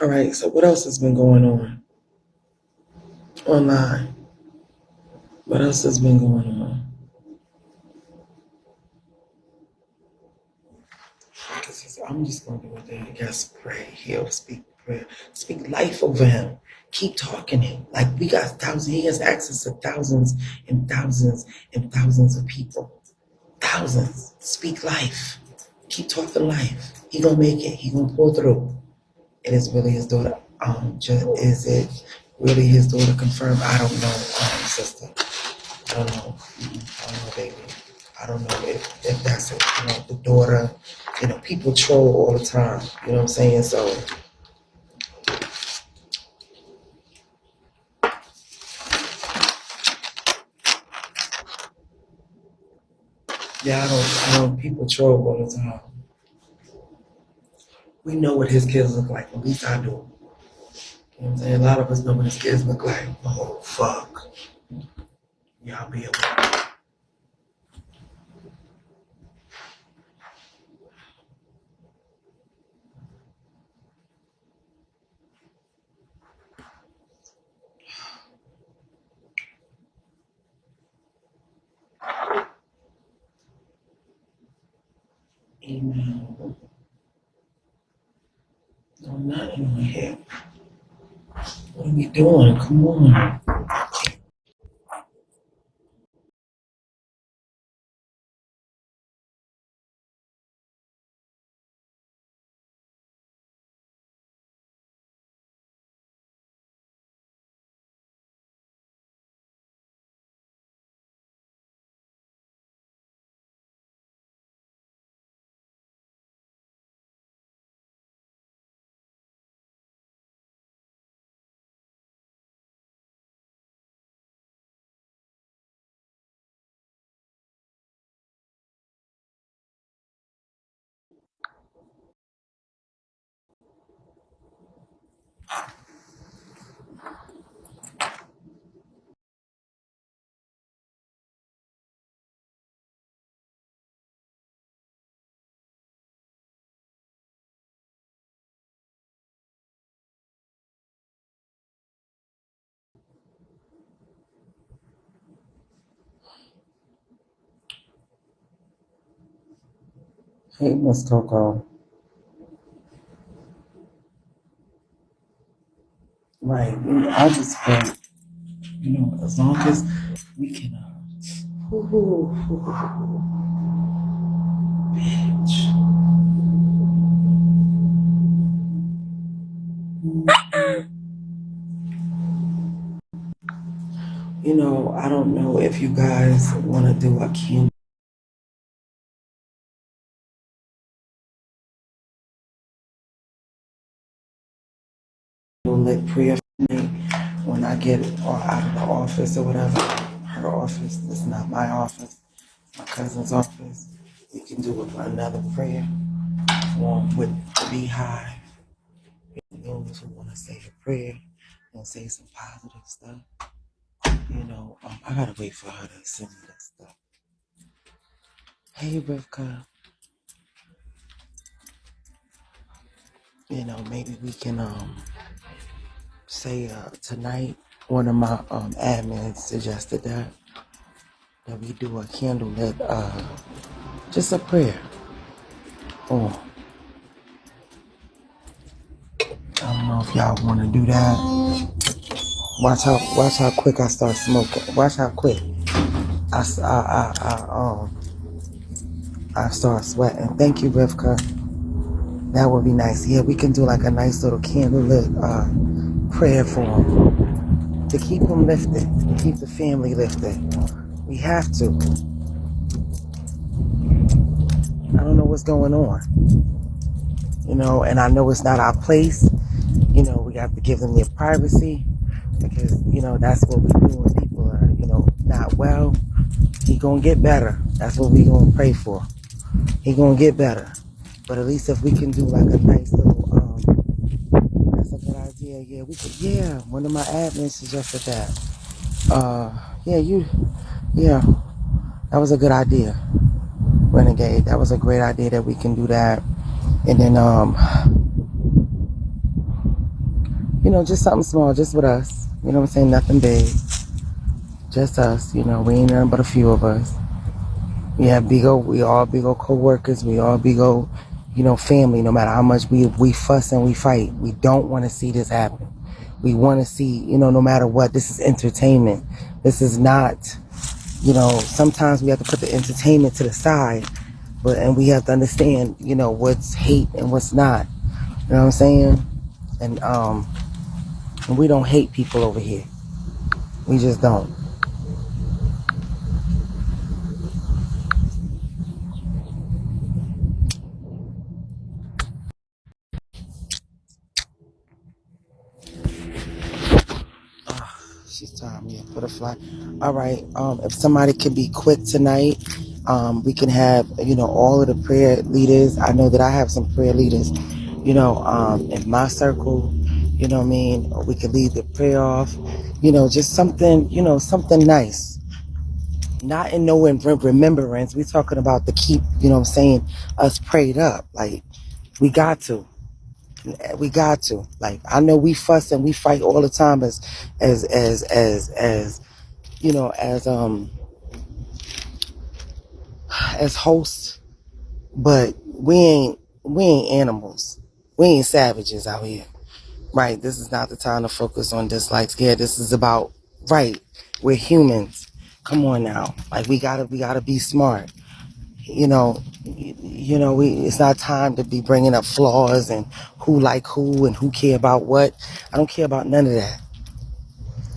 All right, so what else has been going on online? What else has been going on? I'm just going to do it there. Yes, pray, heal, speak prayer, speak life over him. Keep talking to him. Like we got thousands, he has access to thousands and thousands and thousands of people. Thousands. Speak life. Keep talking life. He gonna make it. He gonna pull through. It is really his daughter. Is it really his daughter confirmed? I don't know, sister. I don't know. I don't know, baby. I don't know if that's it. The daughter. People troll all the time. You know what I'm saying? So yeah, I don't. People troll all the time. We know what his kids look like. At least I do. You know what I'm saying? A lot of us know what his kids look like. Oh fuck. Y'all be aware. Amen. No, not in my head. What are we doing? Come on. Hey, Miss Coco. Right. I just feel, as long as we can, bitch. I don't know if you guys want to do a candlelit prayer for me when I get out of the office or whatever. Her office. It's not my office. It's my cousin's office. We can do another prayer with the beehive. Those who want to say a prayer and say some positive stuff. I gotta wait for her to send me that stuff. Hey, Rivka. Maybe we can say tonight. One of my admins suggested that we do a candlelit, just a prayer. Oh, I don't know if y'all want to do that. Watch how quick I start smoking. Watch how quick I start sweating. Thank you, Rivka. That would be nice. Yeah, we can do like a nice little candlelit prayer for him to keep him lifted, to keep the family lifted. We have to. I don't know what's going on, and I know it's not our place. We have to give them their privacy because, that's what we do when people are, not well. He gonna get better. That's what we gonna pray for. He gonna get better. But at least if we can do like a nice little, that's a good idea. Yeah, we could. Yeah, one of my admins suggested that. Yeah, that was a good idea, Renegade. That was a great idea that we can do that. And then, just something small, just with us. You know what I'm saying? Nothing big. Just us. We ain't nothing but a few of us. We all big old co-workers. We all big old, family. No matter how much we fuss and we fight, we don't want to see this happen. We want to see, no matter what, this is entertainment. This is not, sometimes we have to put the entertainment to the side, and we have to understand, what's hate and what's not. You know what I'm saying? And we don't hate people over here. We just don't. She's telling me to put a fly. All right. If somebody could be quick tonight, we can have, all of the prayer leaders. I know that I have some prayer leaders, in my circle, you know what I mean? Or we could lead the prayer off, just something, something nice. Not in no remembrance. We're talking about to keep, us prayed up. Like, we got to. We got to. Like, I know we fuss and we fight all the time as as hosts, but we ain't animals. We ain't savages out here. Right? This is not the time to focus on dislikes. Yeah, this is about we're humans. Come on now. Like, we gotta be smart. It's not time to be bringing up flaws and who like who and who care about what. I don't care about none of that.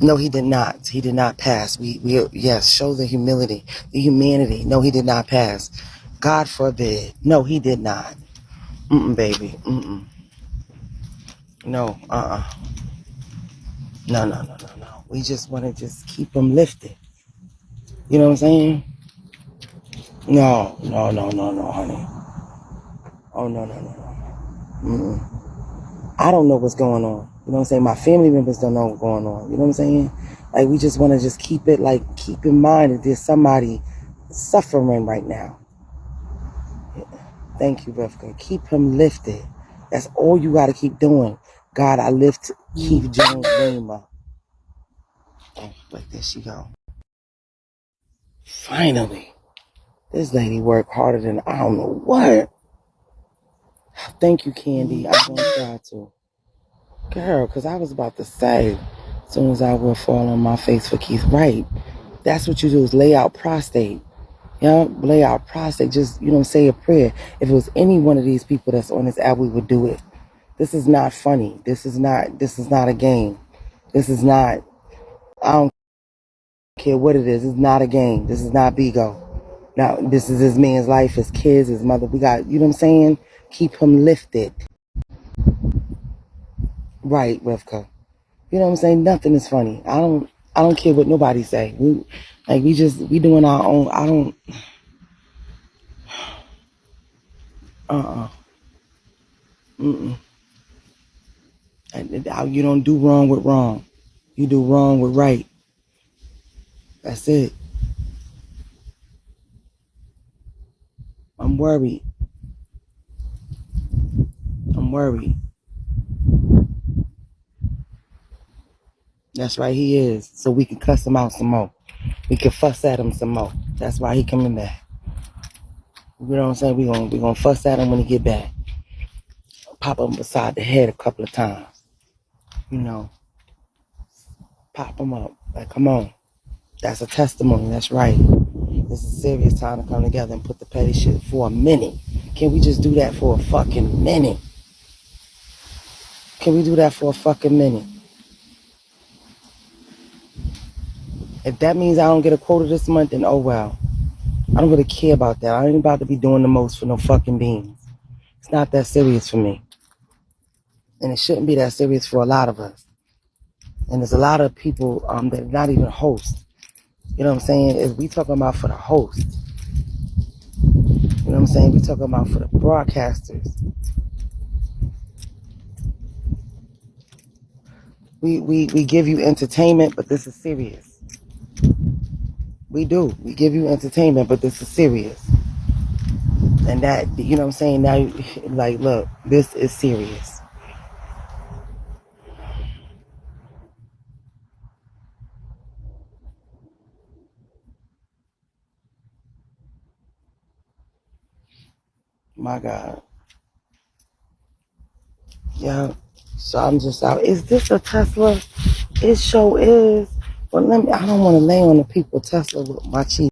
No, he did not. He did not pass. Yes, show the humility, the humanity. No, he did not pass. God forbid. No, he did not. Baby. No, No. We just want to just keep him lifted. You know what I'm saying? No, honey. Oh, no. I don't know what's going on. You know what I'm saying? My family members don't know what's going on. You know what I'm saying? Like, we just want to just keep in mind that there's somebody suffering right now. Thank you, Rivka. Keep him lifted. That's all you got to keep doing. God, I lift Keith Jones' name up. Oh, like there she go. Finally. This lady worked harder than I don't know what. Thank you, Candy. I'm going to try to. Girl, because I was about to say, as soon as I will fall on my face for Keith, right? That's what you do, is lay out prostate. Lay out prostate. Just, say a prayer. If it was any one of these people that's on this app, we would do it. This is not funny. This is not a game. This is not, I don't care what it is. It's not a game. This is not Bigo. Now, this is this man's life, his kids, his mother. We got, you know what I'm saying? Keep him lifted. Right, Rivka. You know what I'm saying? Nothing is funny. I don't care what nobody say. We doing our own. I don't. You don't do wrong with wrong. You do wrong with right. That's it. I'm worried. That's right, he is. So we can cuss him out some more. We can fuss at him some more. That's why he coming back. You know what I'm saying? We gonna fuss at him when he get back. Pop him beside the head a couple of times. Pop him up. Like, come on. That's a testimony. That's right. This is a serious time to come together and put the petty shit for a minute. Can we just do that for a fucking minute? Can we do that for a fucking minute? If that means I don't get a quota this month, then oh well. I don't really care about that. I ain't about to be doing the most for no fucking beans. It's not that serious for me. And it shouldn't be that serious for a lot of us. And there's a lot of people that are not even hosts. You know what I'm saying? Is we talking about for the host. You know what I'm saying? We talking about for the broadcasters. We give you entertainment, but this is serious. We do. We give you entertainment, but this is serious. And that, you know what I'm saying? Now, like, look, this is serious. My God. Yeah. So I'm just out. Is this a Tesla? It sure is. But I don't want to lay on the people Tesla with my cheese.